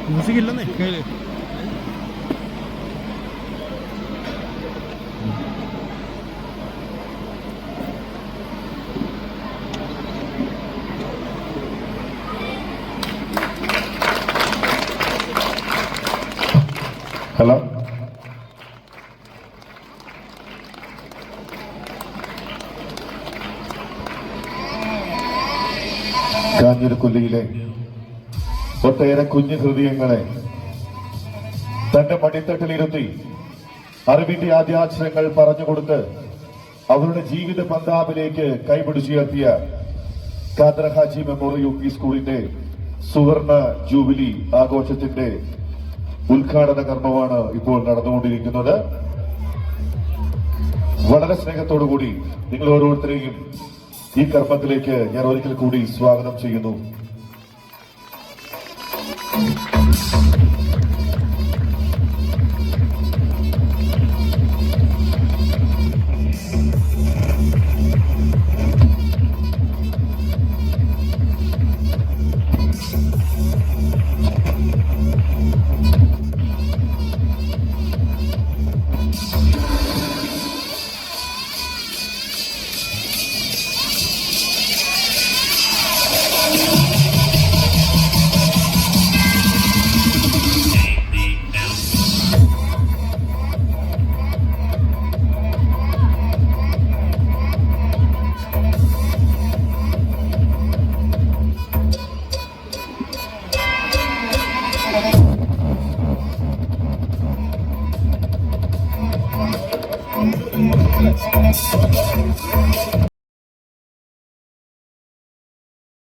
Music ഇല്ലെന്നേ കയ്യില്. Hello, കാഞ്ഞിരക്കൊല്ലിയിലെ ഒട്ടേറെ കുഞ്ഞു ഹൃദയങ്ങളെ തന്റെ മടിത്തട്ടിലിരുത്തി അറിവിന്റെ ആദ്യാക്ഷരങ്ങൾ പറഞ്ഞുകൊടുത്ത് അവരുടെ ജീവിത പന്താവിലേക്ക് കൈപിടിച്ചുയർത്തിയ ഖാദർ ഹാജി മെമ്മോറിയൽ UP സ്കൂളിന്റെ സുവർണ ജൂബിലി ആഘോഷത്തിന്റെ ഉദ്ഘാടന കർമ്മമാണ് ഇപ്പോൾ നടന്നുകൊണ്ടിരിക്കുന്നത്. വളരെ സ്നേഹത്തോടുകൂടി നിങ്ങൾ ഓരോരുത്തരെയും ഈ കർമ്മത്തിലേക്ക് ഞാൻ ഒരിക്കൽ കൂടി സ്വാഗതം ചെയ്യുന്നു.